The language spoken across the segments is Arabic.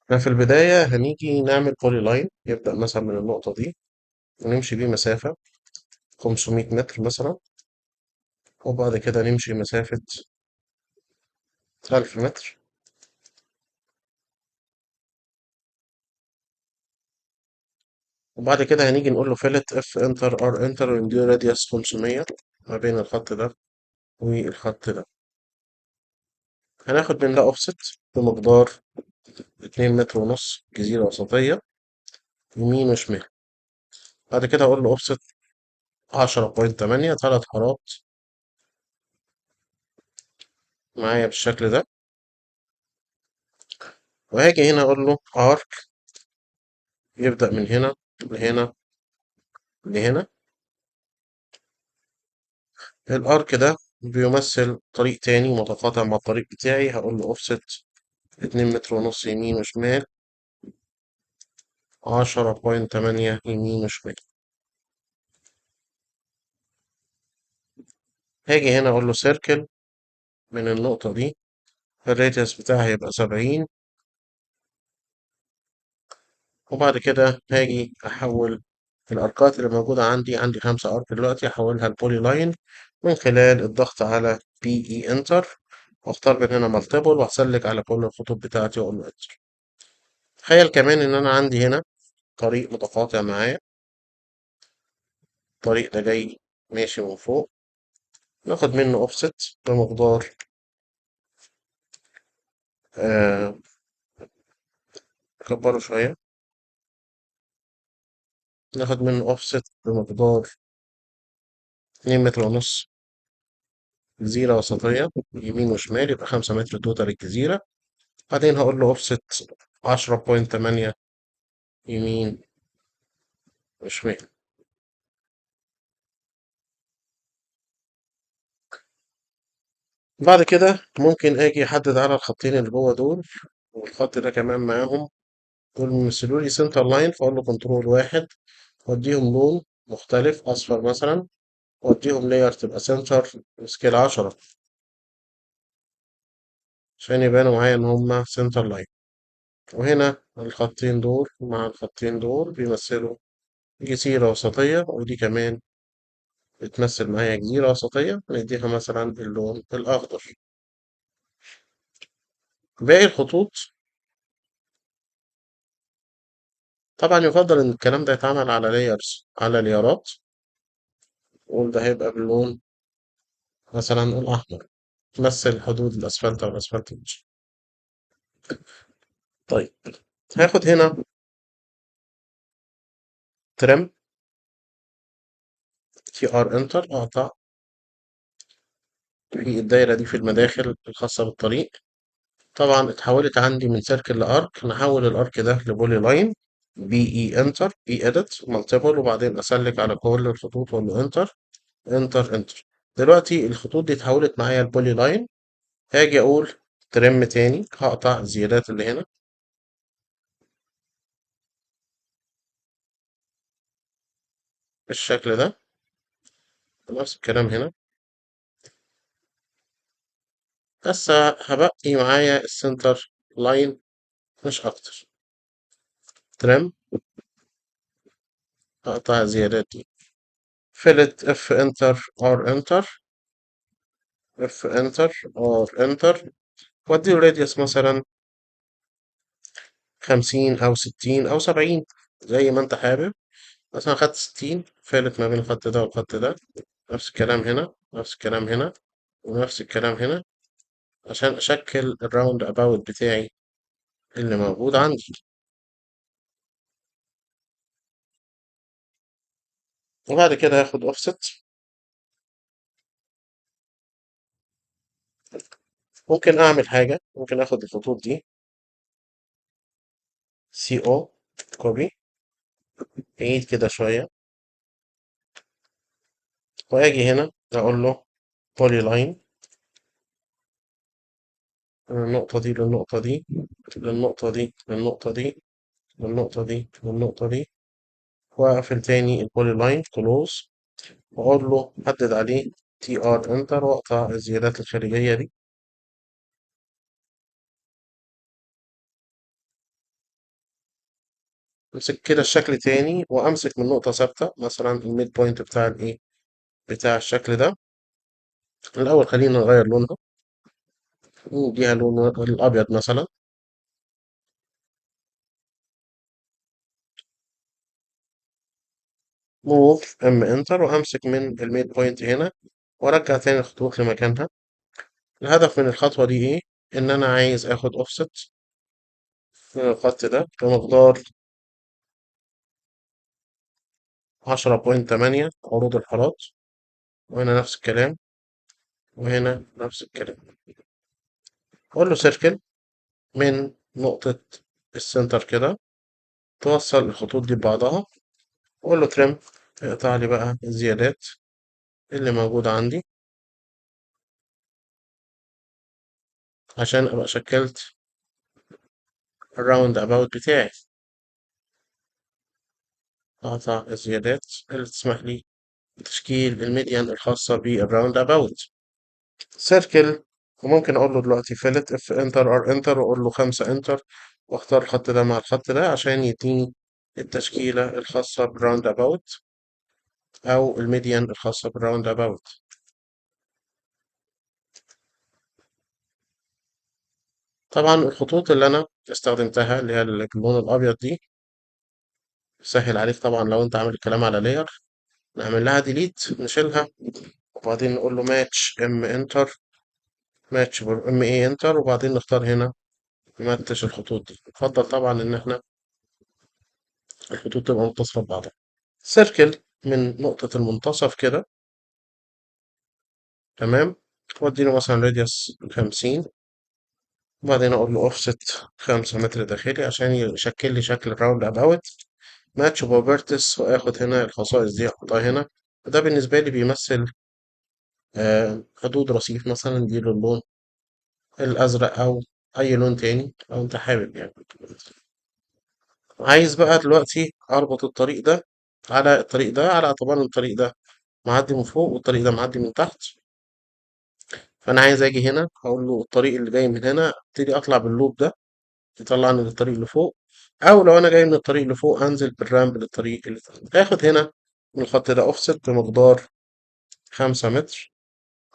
احنا في البداية هنيجي نعمل بولي لاين يبدأ مثلا من النقطة دي ونمشي بيه مسافة 500 متر مثلا، وبعد كده نمشي مسافة 1000 متر، وبعد كده هنيجي نقول له فيلت اف انتر ار انتر ونديله راديوس 500 ما بين الخط ده والخط ده. هناخد من ده اوفست بمقدار 2 متر ونص جزيرة وسطية يمين وشمال. بعد كده هقول له اوفست 10.8 3 حارات معايا بالشكل ده. وهاجي هنا اقول له ارك يبدأ من هنا لهنا لهنا. الارك ده بيمثل طريق تاني متقاطع مع الطريق بتاعي، هقول له اوفست 2 متر ونص يمين وشمال، 10.8 يمين وشمال. هاجي هنا اقول له سيركل من النقطة دي، الراديوس بتاعها هيبقى 70. وبعد كده هاجي احول الاركات اللي موجودة عندي 5 ارك دلوقتي، احولها لبولي لاين من خلال الضغط على بي اي انتر، واختار من هنا مالتيبل وهسلك على كل الخطوط بتاعتي واقول له انتر. تخيل كمان ان انا عندي هنا طريق متقاطع معايا، الطريق ده جاي ماشي من فوق، ناخد منه اوفست بمقدار آه كبره شوية، ناخد منه اوفست بمقدار 2 متر ونص جزيرة وسطية يمين وشمال، يبقى 5 متر توتال الجزيرة. بعدين هقول له اوفست 10.8 يمين وشمال. بعد كده ممكن اجي احدد على الخطين اللي جوه دول والخط ده كمان معاهم، دول بيمثلوا لي سنتر لاين، فاقول له كنترول واحد واديهم لون مختلف اصفر مثلا، واديهم لاير تبقى سنتر سكيل 10 عشان يبانوا معايا ان هما سنتر لاين. وهنا الخطين دول مع الخطين دول بيمثلوا جزيرة وسطية، ودي كمان بتمثل معايا جزيرة وسطية، نديها مثلا اللون الأخضر. باقي الخطوط طبعا يفضل إن الكلام ده يتعمل على لايرز، على ليارات، وده هيبقى باللون مثلا الأحمر، تمثل حدود الأسفلت أو الأسفلت مش. طيب هاخد هنا ترم تي ار انتر، أقطع في الدايرة دي في المداخل الخاصة بالطريق. طبعا اتحولت عندي من سيركل لارك، نحول الارك ده لبولي لاين، بي اي انتر اي اديت مالتيبل، وبعدين اسلك على كل الخطوط واقول له انتر انتر انتر. دلوقتي الخطوط دي اتحولت معايا لبولي لاين. هاجي اقول ترم تاني، هقطع الزيادات اللي هنا بالشكل ده، نفس الكلام هنا، بس هبقي معايا السنتر لاين مش اكتر. ترم، هقطع الزيادات دي، فيلت اف انتر ار انتر، اف انتر ار انتر، واديله راديوس مثلا 50 أو 60 أو 70 زي ما أنت حابب. مثلا خدت 60 فارق ما بين الخط ده والخط ده، نفس الكلام هنا، نفس الكلام هنا، ونفس الكلام هنا، عشان أشكل الراوند أباوت بتاعي اللي موجود عندي. وبعد كده هاخد أوفست. ممكن أعمل حاجة، ممكن آخد الخطوط دي سي أو كوبي، بعيد كده شوية، وأجي هنا أقول له بولي لاين من النقطة دي للنقطة دي للنقطة دي للنقطة دي للنقطة دي للنقطة دي، وأقفل تاني البولي لاين كلوز، وأقول له حدد عليه تي ار انتر، وأقطع الزيادات الخارجية دي. امسك كده الشكل تاني وامسك من نقطة ثابتة مثلا الميد بوينت بتاع الايه بتاع الشكل ده. الاول خلينا نغير لونها نديها لون الابيض مثلا. موف انتر وامسك من الميد بوينت هنا وارجع تاني الخطوط لمكانها. الهدف من الخطوة دي ايه؟ ان انا عايز اخد اوفست من الخط ده بمقدار 10.8 عروض الحارات، وهنا نفس الكلام وهنا نفس الكلام. اقول له سيركل من نقطة السنتر كده توصل الخطوط دي ببعضها، واقول له ترم اقطع لي بقى الزيادات اللي موجودة عندي عشان ابقى شكلت الراوند اباوت بتاعي. اقطع الزيادات اللي تسمح لي بتشكيل الميديان الخاصة بالراوند اباوت. سيركل، وممكن اقول له دلوقتي فيلت اف انتر ار انتر واقول له 5 انتر، واختار الخط ده مع الخط ده عشان يديني التشكيلة الخاصة بالراوند اباوت او الميديان الخاصة بالراوند اباوت. طبعا الخطوط اللي انا استخدمتها اللي هي اللون الابيض دي سهل عليك طبعا لو انت عامل الكلام على لاير، نعمل لها ديليت نشيلها وبعدين نقول له ماتش ام انتر، ماتش ام اي انتر، وبعدين نختار هنا نمتش الخطوط دي. يفضل طبعا ان احنا الخطوط تبقى متصلة ببعضها. سيركل من نقطة المنتصف كده، تمام، واديله مثلا راديوس 50، وبعدين اقول له اوفست 5 متر داخلي عشان يشكل لي شكل راوند اباوت. ماتش بروبرتس واخد هنا الخصائص دي احطها هنا. ده بالنسبة لي بيمثل حدود رصيف مثلا نديله اللون الأزرق أو أي لون تاني لو أنت حابب يعني. عايز بقى دلوقتي أربط الطريق ده على الطريق ده على اعتبار إن الطريق ده معدي من فوق والطريق ده معدي من تحت. فأنا عايز أجي هنا أقول له الطريق اللي جاي من هنا أبتدي أطلع باللوب ده يطلعني للطريق اللي فوق، أو لو أنا جاي من الطريق اللي فوق أنزل بالرامب للطريق اللي تحت. آخد هنا من الخط ده أوفست بمقدار 5 متر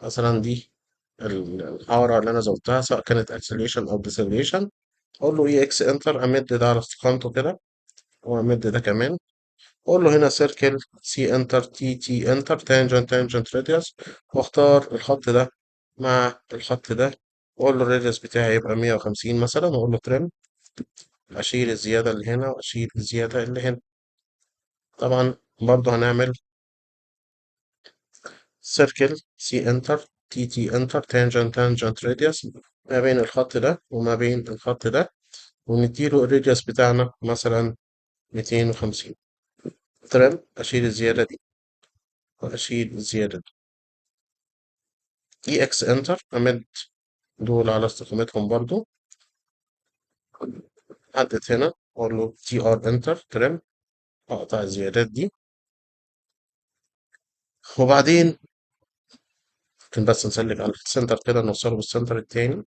مثلا. دي الحارة اللي أنا زودتها سواء كانت اكسلريشن أو ديسلريشن. أقول له إي إكس إنتر أمد ده على استقامته كده وأمد ده كمان. أقول له هنا سيركل سي إنتر تي تي إنتر تانجنت راديوس، وأختار الخط ده مع الخط ده، وأقول له الراديوس بتاعي يبقى 150 مثلا، وأقول له ترم، أشيل الزيادة اللي هنا وأشيل الزيادة اللي هنا. طبعا برضه هنعمل سيركل سي إنتر تي تي إنتر تانجنت راديوس ما بين الخط ده وما بين الخط ده، ونديله الريديوس بتاعنا مثلا 250. تمام، أشيل الزيادة دي وأشيل الزيادة دي. إي إكس إنتر أمد دول على استقامتهم برضو، حدد هنا أقول له تي آر إنتر ترم، أقطع الزيادات دي. وبعدين ممكن بس نسلك على السنتر كده نوصله بالسنتر التاني،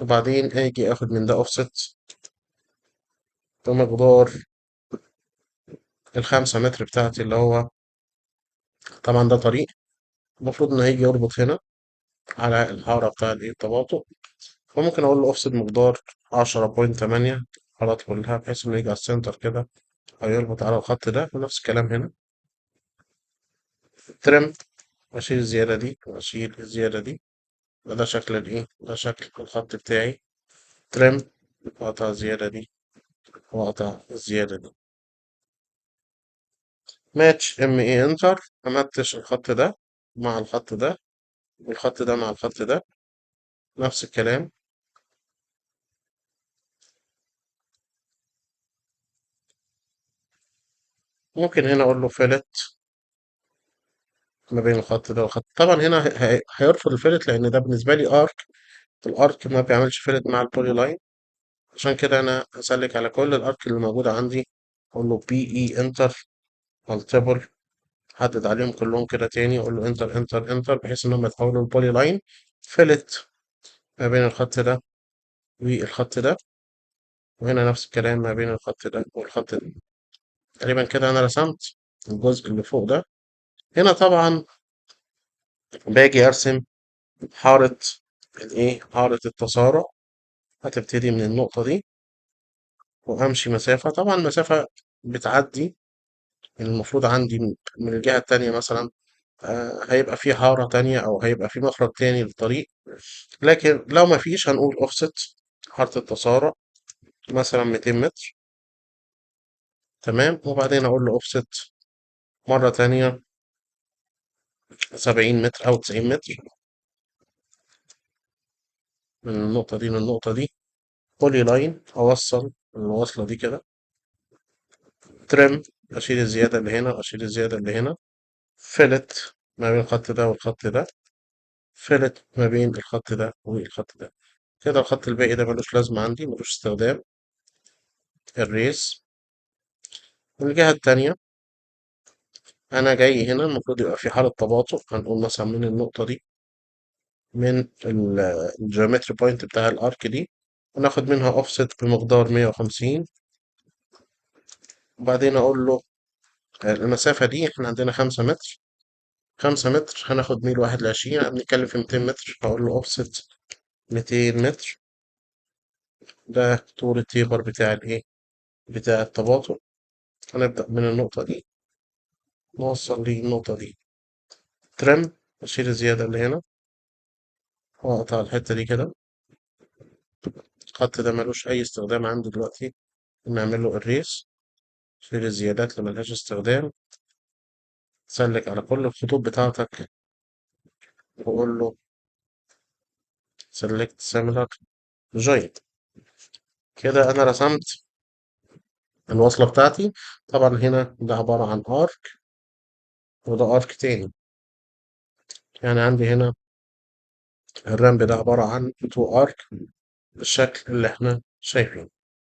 وبعدين أجي آخد من ده أوفست بمقدار ال5 متر بتاعتي اللي هو طبعا ده طريق المفروض إنه هيجي يربط هنا على الحارة بتاع الإيه التباطؤ. فممكن أقول له أوفست مقدار 10.8 حارات كلها بحيث إنه يجي على السنتر كده أو يربط على الخط ده، ونفس الكلام هنا. ترم، وأشيل الزيادة دي وأشيل الزيادة دي. ده شكل الإيه ده شكل الخط بتاعي. ترم، وأقطع الزيادة دي وأقطع الزيادة دي. ماتش ام اي انتر، أمتش الخط ده مع الخط ده والخط ده مع الخط ده، نفس الكلام. ممكن هنا أقول له فيلت ما بين الخط ده والخط. طبعا هنا هيرفض الفيلت لأن ده بالنسبة لي ارك، الارك ما بيعملش فيلت مع البولي لاين. عشان كده أنا هسلك على كل الارك اللي موجودة عندي، أقول له بي اي انتر مالتيبل، حدد عليهم كلهم كده تاني، أقول له انتر انتر انتر بحيث إنهم يتحولوا لبولي لاين. فيلت ما بين الخط ده والخط ده، وهنا نفس الكلام ما بين الخط ده والخط ده. تقريبا كده أنا رسمت الجزء اللي فوق ده. هنا طبعا باجي أرسم حارة حارة التسارع. هتبتدي من النقطة دي وأمشي مسافة، طبعا مسافة بتعدي المفروض عندي من الجهة التانية مثلا. هيبقى في حارة تانية أو هيبقى في مخرج تاني للطريق، لكن لو ما فيش هنقول offset حارة التسارع مثلا 200 متر. تمام، وبعدين أقول له offset مرة تانية 70 متر أو 90 متر من النقطة دي للنقطة دي. بولي لاين أوصل الوصلة دي كده. ترم أشيل الزيادة اللي هنا وأشيل الزيادة اللي هنا. فيلت ما بين الخط ده والخط ده. فيلت ما بين الخط ده والخط ده. كده الخط الباقي ده ملوش لازمة عندي، ملوش استخدام. الريس من الجهة التانية أنا جاي هنا المفروض يبقى في حالة تباطؤ، هنقول مثلا من النقطة دي، من الجيومتري بوينت بتاع الارك دي، وناخد منها اوفست بمقدار 150. وبعدين اقول له المسافة دي احنا عندنا 5 متر. 5 متر هناخد ميل واحد لعشرين، يعني بنتكلم في 200 متر. هقول له اوفست 200 متر. ده طول التيبر بتاع بتاع التباطؤ. هنبدأ من النقطة دي نوصل للنقطة دي. ترم أشيل الزيادة اللي هنا وأقطع الحتة دي كده. الخط ده ملوش أي استخدام عندي دلوقتي، نعمل له erase. شيل الزيادات اللي ملهاش استخدام. سلك على كل الخطوط بتاعتك وقول له select similar joint. كده أنا رسمت الوصلة بتاعتي. طبعا هنا ده عبارة عن arc وده arc تاني، يعني عندي هنا الرمب ده عبارة عن 2 arc بالشكل اللي احنا شايفينه.